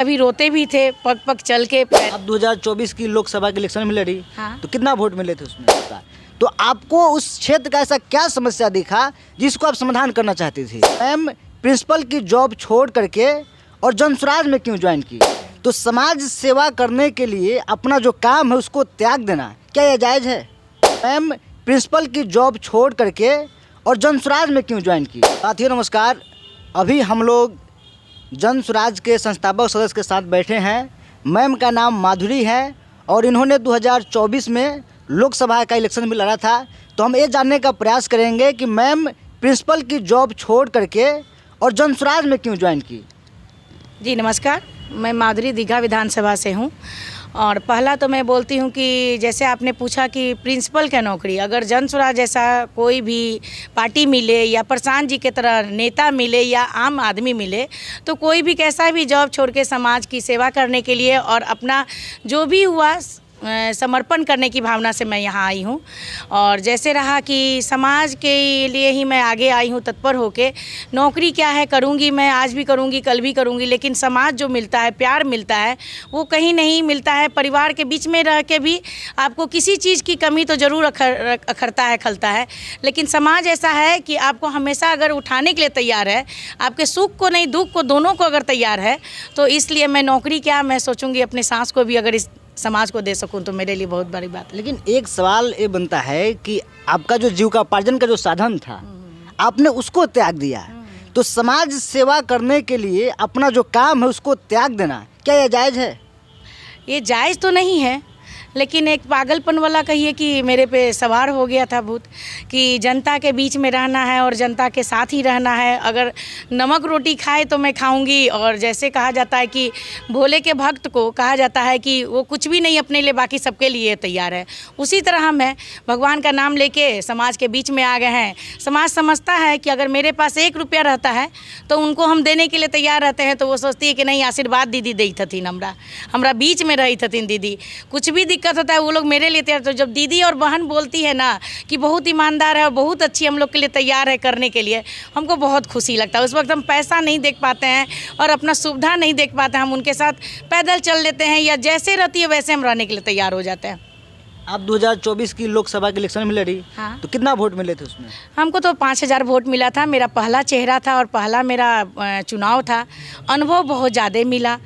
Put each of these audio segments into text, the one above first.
अभी रोते भी थे, पग पग चल के। अब 2024 की लोकसभा के इलेक्शन में लड़ी। हाँ। तो कितना वोट मिले थे उसमें आपका? तो आपको उस क्षेत्र का ऐसा क्या समस्या दिखा जिसको आप समाधान करना चाहती थी? मैम, प्रिंसिपल की जॉब छोड़ करके और जनसुराज में क्यों ज्वाइन की? तो समाज सेवा करने के लिए अपना जो काम है उसको त्याग देना क्या यह जायज़ है? मैम, प्रिंसिपल की जॉब छोड़ करके और जनसुराज में क्यों ज्वाइन की? साथियों नमस्कार, अभी हम लोग जनसुराज के संस्थापक सदस्य के साथ बैठे हैं। मैम का नाम माधुरी है और इन्होंने 2024 में लोकसभा का इलेक्शन भी लड़ा था। तो हम ये जानने का प्रयास करेंगे कि मैम प्रिंसिपल की जॉब छोड़ करके और जनसुराज में क्यों ज्वाइन की? जी नमस्कार, मैं माधुरी दीघा विधानसभा से हूँ। और पहला तो मैं बोलती हूँ कि जैसे आपने पूछा कि प्रिंसिपल क्या नौकरी, अगर जनसुराज जैसा कोई भी पार्टी मिले या प्रशांत जी के तरह नेता मिले या आम आदमी मिले, तो कोई भी कैसा भी जॉब छोड़ के समाज की सेवा करने के लिए और अपना जो भी हुआ समर्पण करने की भावना से मैं यहाँ आई हूँ। और जैसे रहा कि समाज के लिए ही मैं आगे आई हूँ तत्पर होके। नौकरी क्या है, करूँगी, मैं आज भी करूँगी, कल भी करूँगी, लेकिन समाज जो मिलता है, प्यार मिलता है, वो कहीं नहीं मिलता है। परिवार के बीच में रह के भी आपको किसी चीज़ की कमी तो ज़रूर अखरता है, खलता है, लेकिन समाज ऐसा है कि आपको हमेशा अगर उठाने के लिए तैयार है, आपके सुख को नहीं दुख को दोनों को अगर तैयार है, तो इसलिए मैं नौकरी क्या, मैं सोचूंगी अपने सांस को भी अगर इस समाज को दे सकूं तो मेरे लिए बहुत बड़ी बात है। लेकिन एक सवाल ये बनता है कि आपका जो जीविकोपार्जन का जो साधन था आपने उसको त्याग दिया। तो समाज सेवा करने के लिए अपना जो काम है उसको त्याग देना क्या यह जायज़ है? ये जायज़ तो नहीं है, लेकिन एक पागलपन वाला कहिए कि मेरे पे सवार हो गया था भूत कि जनता के बीच में रहना है और जनता के साथ ही रहना है। अगर नमक रोटी खाए तो मैं खाऊंगी, और जैसे कहा जाता है कि भोले के भक्त को कहा जाता है कि वो कुछ भी नहीं अपने लिए, बाकी सबके लिए तैयार है, उसी तरह हम हैं। भगवान का नाम लेके समाज के बीच में आ गए हैं। समाज समझता है कि अगर मेरे पास 1 रुपया रहता है तो उनको हम देने के लिए तैयार रहते हैं, तो वो सोचती है कि नहीं, आशीर्वाद दीदी दी थी, हमरा बीच में रही थी दीदी, कुछ भी दिक्कत होता है वो लोग मेरे लिए तैयार। तो जब दीदी और बहन बोलती है ना कि बहुत ईमानदार है और बहुत अच्छी हम लोग के लिए तैयार है करने के लिए, हमको बहुत खुशी लगता है। उस वक्त हम पैसा नहीं देख पाते हैं और अपना सुविधा नहीं देख पाते हैं, हम उनके साथ पैदल चल लेते हैं या जैसे रहती है वैसे हम रहने के लिए तैयार हो जाते हैं। आप 2024 की लोकसभा के इलेक्शन में लड़ी। हाँ। तो कितना वोट मिले थे उसमें? हमको तो 5000 वोट मिला था। मेरा पहला चेहरा था और पहला मेरा चुनाव था। अनुभव बहुत ज़्यादा मिला।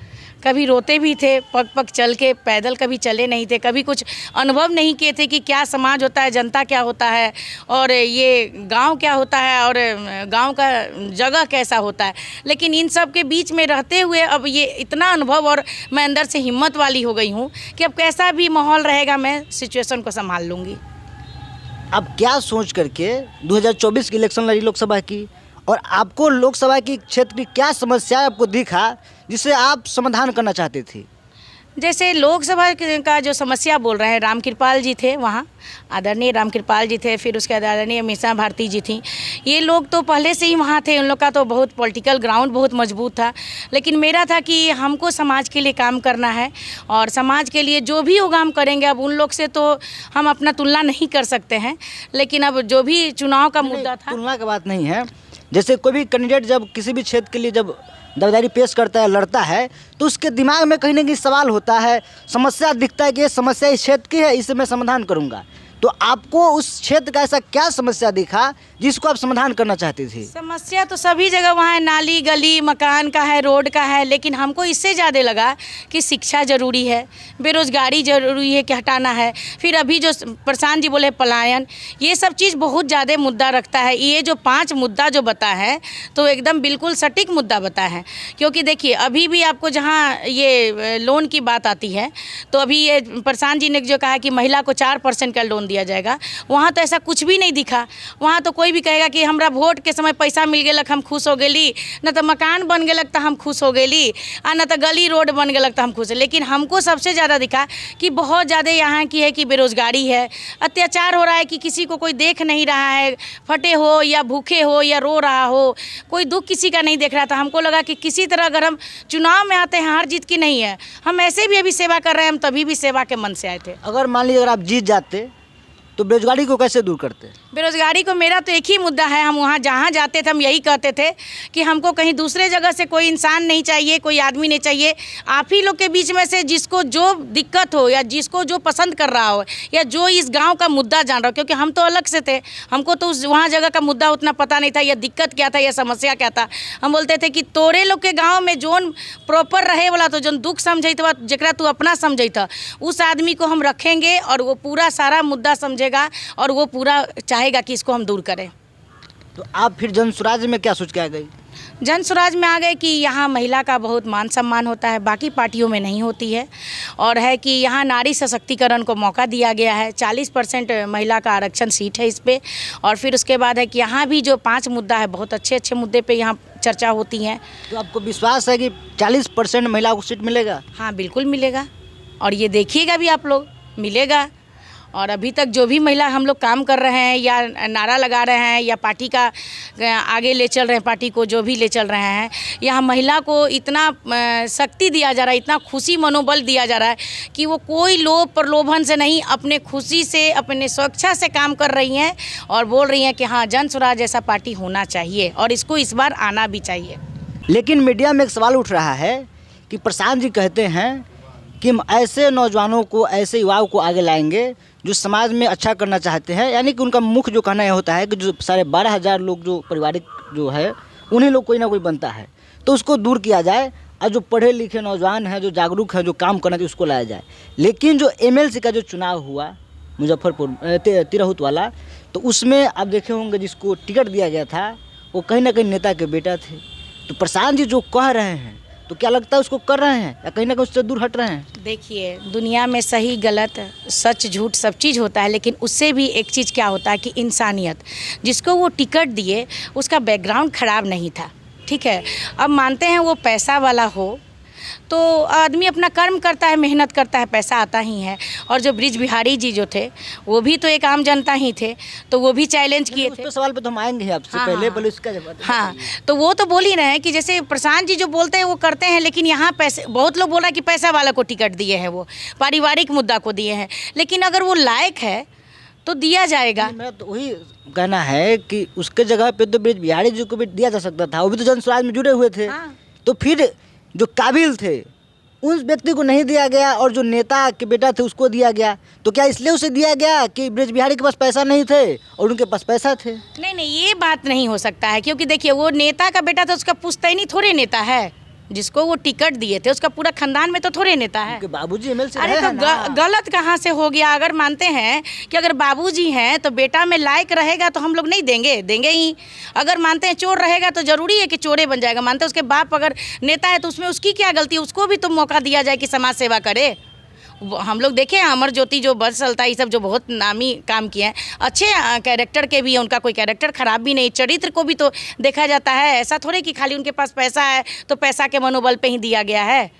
कभी रोते भी थे, पग पग चल के, पैदल कभी चले नहीं थे, कभी कुछ अनुभव नहीं किए थे कि क्या समाज होता है, जनता क्या होता है और ये गांव क्या होता है और गांव का जगह कैसा होता है। लेकिन इन सब के बीच में रहते हुए अब ये इतना अनुभव और मैं अंदर से हिम्मत वाली हो गई हूँ कि अब कैसा भी माहौल रहेगा मैं सिचुएशन को संभाल लूँगी। अब क्या सोच करके 2024 की इलेक्शन लड़ी लोकसभा की, और आपको लोकसभा की क्षेत्र की क्या समस्या आपको दिखा जिसे आप समाधान करना चाहते थे? जैसे लोकसभा का जो समस्या बोल रहे हैं, रामकृपाल जी थे वहाँ, आदरणीय रामकृपाल जी थे, फिर उसके बाद आदरणीय मीसा भारती जी थी। ये लोग तो पहले से ही वहाँ थे, उन लोग का तो बहुत पॉलिटिकल ग्राउंड बहुत मजबूत था। लेकिन मेरा था कि हमको समाज के लिए काम करना है और समाज के लिए जो भी होगा हम करेंगे। अब उन लोग से तो हम अपना तुलना नहीं कर सकते हैं, लेकिन अब जो भी चुनाव का मुद्दा था, तुलना की बात नहीं है। जैसे कोई भी कैंडिडेट जब किसी भी क्षेत्र के लिए जब दावेदारी पेश करता है, लड़ता है, तो उसके दिमाग में कहीं ना कहीं सवाल होता है, समस्या दिखता है कि ये समस्या इस क्षेत्र की है, इसे मैं समाधान करूंगा। तो आपको उस क्षेत्र का ऐसा क्या समस्या दिखा जिसको आप समाधान करना चाहती थी? समस्या तो सभी जगह वहाँ है, नाली गली मकान का है, रोड का है, लेकिन हमको इससे ज़्यादा लगा कि शिक्षा ज़रूरी है, बेरोज़गारी ज़रूरी है कि हटाना है। फिर अभी जो प्रशांत जी बोले पलायन, ये सब चीज़ बहुत ज़्यादा मुद्दा रखता है। ये जो 5 मुद्दा जो बता है तो एकदम बिल्कुल सटीक मुद्दा बता है। क्योंकि देखिए अभी भी आपको जहाँ ये लोन की बात आती है, तो अभी ये प्रशांत जी ने जो कहा कि महिला को 4% का लोन दिया जाएगा, वहाँ तो ऐसा कुछ भी नहीं दिखा। वहाँ तो कोई भी कहेगा कि हमरा वोट के समय पैसा मिल गया हम खुश हो गई, न तो मकान बन गया तो हम खुश हो गई, और न तो गली रोड बन गया तो हम खुश। लेकिन हमको सबसे ज़्यादा दिखा कि बहुत ज़्यादा यहाँ की है कि बेरोज़गारी है, अत्याचार हो रहा है कि किसी को कोई देख नहीं रहा है, फटे हो या भूखे हो या रो रहा हो, कोई दुख किसी का नहीं देख रहा था। हमको लगा कि किसी तरह अगर हम चुनाव में आते हैं, हार जीत की नहीं है, हम ऐसे भी अभी सेवा कर रहे हैं, हम तभी भी सेवा के मन से आए थे। अगर मान लीजिए अगर आप जीत जाते तो बेरोजगारी को कैसे दूर करते हैं? बेरोजगारी को मेरा तो एक ही मुद्दा है, हम वहाँ जहाँ जाते थे हम यही कहते थे कि हमको कहीं दूसरे जगह से कोई इंसान नहीं चाहिए, कोई आदमी नहीं चाहिए। आप ही लोग के बीच में से जिसको जो दिक्कत हो या जिसको जो पसंद कर रहा हो या जो इस गांव का मुद्दा जान रहा हो, क्योंकि हम तो अलग से थे, हमको तो उस वहाँ जगह का मुद्दा उतना पता नहीं था, या दिक्कत क्या था या समस्या क्या था। हम बोलते थे कि तोरे लोग के गाँव में जोन प्रॉपर रहे वाला तो जोन दुख समझे था जरा तू अपना समझे था, उस आदमी को हम रखेंगे और वो पूरा सारा मुद्दा समझेगा और वो पूरा चाहेगा कि इसको हम दूर करें। तो आप फिर जन स्वराज में क्या सोच के आ गई? जन स्वराज में आ गए कि यहाँ महिला का बहुत मान सम्मान होता है, बाकी पार्टियों में नहीं होती है, और है कि यहाँ नारी सशक्तिकरण को मौका दिया गया है। 40% महिला का आरक्षण सीट है इस पर। और फिर उसके बाद है कि यहाँ भी जो 5 मुद्दा है, बहुत अच्छे अच्छे मुद्दे पे यहाँ चर्चा होती हैं। तो आपको विश्वास है कि 40% महिलाओं को सीट मिलेगा? हाँ बिल्कुल मिलेगा, और ये देखिएगा भी आप लोग, मिलेगा। और अभी तक जो भी महिला हम लोग काम कर रहे हैं या नारा लगा रहे हैं या पार्टी का आगे ले चल रहे हैं, पार्टी को जो भी ले चल रहे हैं, यहाँ महिला को इतना शक्ति दिया जा रहा है, इतना खुशी मनोबल दिया जा रहा है कि वो कोई लोभ प्रलोभन से नहीं, अपने खुशी से अपने स्वेच्छा से काम कर रही हैं और बोल रही हैं कि हाँ जन स्वराज जैसा पार्टी होना चाहिए और इसको इस बार आना भी चाहिए। लेकिन मीडिया में एक सवाल उठ रहा है कि प्रशांत जी कहते हैं कि हम ऐसे नौजवानों को, ऐसे युवाओं को आगे लाएंगे जो समाज में अच्छा करना चाहते हैं। यानी कि उनका मुख्य जो कहना यह होता है कि जो 12,500 लोग जो पारिवारिक जो है उन्हीं लोग कोई ना कोई बनता है, तो उसको दूर किया जाए और जो पढ़े लिखे नौजवान हैं, जो जागरूक हैं, जो काम करना चाहिए, उसको लाया जाए। लेकिन जो MLC का जो चुनाव हुआ मुजफ्फरपुर तिरहुत वाला, तो उसमें आप देखे होंगे जिसको टिकट दिया गया था वो कहीं ना कहीं नेता के बेटा थे। तो प्रशांत जी जो कह रहे हैं, तो क्या लगता है उसको कर रहे हैं या कहीं ना कहीं उससे दूर हट रहे हैं? देखिए, दुनिया में सही गलत, सच झूठ सब चीज़ होता है, लेकिन उससे भी एक चीज़ क्या होता है कि इंसानियत। जिसको वो टिकट दिए उसका बैकग्राउंड खराब नहीं था, ठीक है। अब मानते हैं वो पैसा वाला हो तो आदमी अपना कर्म करता है, मेहनत करता है, पैसा आता ही है। और जो ब्रिज बिहारी जी जो थे वो भी तो एक आम जनता ही थे, तो वो भी चैलेंज किए थे। सवाल पे तो हम आएंगे आपसे, हाँ, पहले इसका जवाब। हाँ, तो वो तो बोल ही रहे हैं कि जैसे प्रशांत जी जो बोलते हैं वो करते हैं, लेकिन यहाँ पैसे, बहुत लोग बोल रहा है कि पैसा वाला को टिकट दिए हैं, वो पारिवारिक मुद्दा को दिए हैं, लेकिन अगर वो लायक है तो दिया जाएगा। मेरा तो वही कहना है कि उसके जगह पे तो ब्रिज बिहारी जी को भी दिया जा सकता था, वो भी तो जन स्वराज में जुड़े हुए थे। हाँ। तो फिर जो काबिल थे उस व्यक्ति को नहीं दिया गया और जो नेता के बेटा थे उसको दिया गया। तो क्या इसलिए उसे दिया गया कि ब्रिज बिहारी के पास पैसा नहीं थे और उनके पास पैसा थे? नहीं नहीं, ये बात नहीं हो सकता है, क्योंकि देखिए वो नेता का बेटा था, उसका पुश्तैनी थोड़े नेता है। जिसको वो टिकट दिए थे उसका पूरा खानदान में तो थोड़े नेता है। उनके बाबूजी MLC अरे तो गलत कहाँ से हो गया? अगर मानते हैं कि अगर बाबूजी हैं तो बेटा में लायक रहेगा तो हम लोग नहीं देंगे? देंगे ही। अगर मानते हैं चोर रहेगा तो जरूरी है कि चोरे बन जाएगा? मानते हैं उसके बाप अगर नेता है तो उसमें उसकी क्या गलती है? उसको भी तो मौका दिया जाए कि समाज सेवा करे। हम लोग देखे अमर ज्योति जो बस चलता है, ये सब जो बहुत नामी काम किए हैं, अच्छे कैरेक्टर के भी हैं, उनका कोई कैरेक्टर खराब भी नहीं, चरित्र को भी तो देखा जाता है। ऐसा थोड़े कि खाली उनके पास पैसा है तो पैसा के मनोबल पे ही दिया गया है।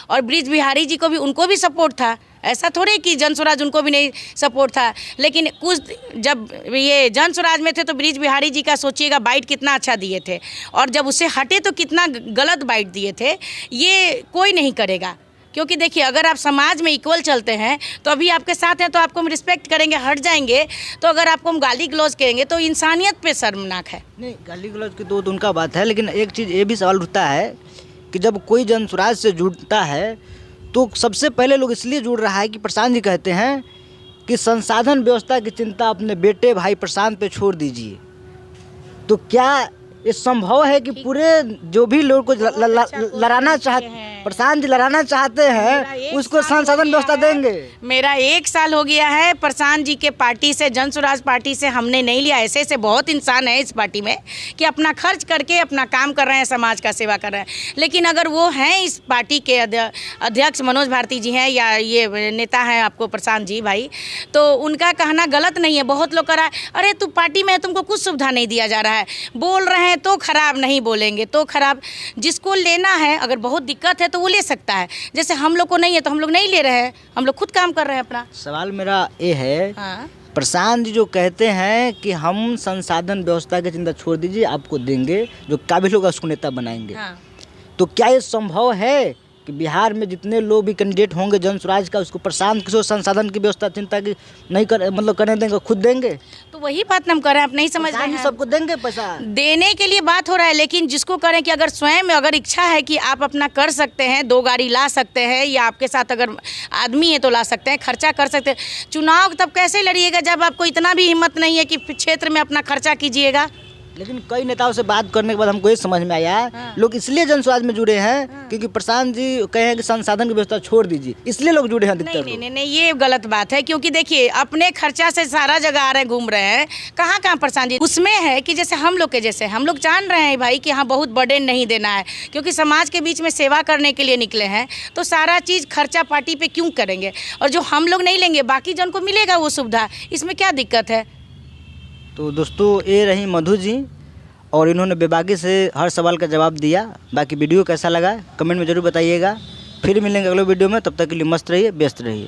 और ब्रिज बिहारी जी को भी, उनको भी सपोर्ट था, ऐसा थोड़े कि जन स्वराज उनको भी नहीं सपोर्ट था। लेकिन कुछ जब ये जन स्वराज में थे तो ब्रिज बिहारी जी का सोचिएगा बाइट कितना अच्छा दिए थे, और जब उससे हटे तो कितना गलत बाइट दिए थे। ये कोई नहीं करेगा, क्योंकि देखिए अगर आप समाज में इक्वल चलते हैं तो अभी आपके साथ हैं तो आपको हम रिस्पेक्ट करेंगे, हट जाएंगे तो अगर आपको हम गाली गलौज करेंगे तो इंसानियत पे शर्मनाक है। नहीं, गाली गलौज की तो उनका बात है, लेकिन एक चीज़ ये भी सवाल उठता है कि जब कोई जन स्वराज से जुड़ता है तो सबसे पहले लोग इसलिए जुड़ रहा है कि प्रशांत जी कहते हैं कि संसाधन व्यवस्था की चिंता अपने बेटे भाई प्रशांत पे छोड़ दीजिए। तो क्या ये संभव है कि पूरे जो भी लोग को लड़ाना चाहते, प्रशांत जी लड़ाना चाहते हैं, उसको संसाधन व्यवस्था देंगे? मेरा 1 साल हो गया है प्रशांत जी के पार्टी से, जन स्वराज पार्टी से हमने नहीं लिया। ऐसे ऐसे बहुत इंसान है इस पार्टी में कि अपना खर्च करके अपना काम कर रहे हैं, समाज का सेवा कर रहे हैं। लेकिन अगर वो हैं इस पार्टी के अध्यक्ष मनोज भारती जी हैं या ये नेता हैं आपको प्रशांत जी भाई, तो उनका कहना गलत नहीं है। बहुत लोग कह रहा है अरे तू पार्टी में है, तुमको कुछ सुविधा नहीं दिया जा रहा है, बोल रहे हैं तो खराब नहीं बोलेंगे तो खराब। जिसको लेना है, अगर बहुत दिक्कत है तो वो ले सकता है, जैसे हम लोग को नहीं है तो हम लोग नहीं ले रहे हैं, हम लोग खुद काम कर रहे हैं अपना। सवाल मेरा ये है, हाँ? प्रशांत जी जो कहते हैं कि हम संसाधन व्यवस्था की चिंता छोड़ दीजिए, आपको देंगे, जो काबिल होगा उसको नेता बनाएंगे। हाँ। तो क्या ये संभव है कि बिहार में जितने लोग भी कैंडिडेट होंगे जन स्वराज का, उसको प्रशांत किशोर संसाधन की व्यवस्था चिंता की नहीं कर, मतलब करने देंगे, खुद देंगे? तो वही बात हम कर रहे हैं, आप नहीं समझ पैसा रहे ही हैं। सबको देंगे पैसा। देने के लिए बात हो रहा है, लेकिन जिसको करें कि अगर स्वयं अगर इच्छा है कि आप अपना कर सकते हैं, 2 गाड़ी ला सकते हैं, या आपके साथ अगर आदमी है तो ला सकते हैं, खर्चा कर सकते हैं। चुनाव तब कैसे लड़िएगा जब आपको इतना भी हिम्मत नहीं है कि क्षेत्र में अपना खर्चा कीजिएगा। लेकिन कई नेताओं से बात करने के बाद हमको ये समझ में आया, लोग इसलिए जन स्वराज में जुड़े हैं क्योंकि प्रशांत जी कहे हैं कि संसाधन की व्यवस्था छोड़ दीजिए, इसलिए लोग जुड़े हैं अधिकतर नहीं लोग। नहीं नहीं नहीं, ये गलत बात है, क्योंकि देखिए अपने खर्चा से सारा जगह आ रहे हैं, घूम रहे हैं, कहाँ कहाँ प्रशांत जी उसमें है कि जैसे हम लोग के जैसे हम लोग जान रहे हैं भाई कि हाँ बहुत बर्डन नहीं देना है, क्योंकि समाज के बीच में सेवा करने के लिए निकले हैं, तो सारा चीज़ खर्चा पार्टी पे क्यों करेंगे, और जो हम लोग नहीं लेंगे बाकी जन को मिलेगा वो सुविधा, इसमें क्या दिक्कत है। तो दोस्तों ये रही मधु जी, और इन्होंने बेबाकी से हर सवाल का जवाब दिया। बाकी वीडियो कैसा लगा कमेंट में ज़रूर बताइएगा। फिर मिलेंगे अगले वीडियो में, तब तक के लिए मस्त रहिए, व्यस्त रहिए।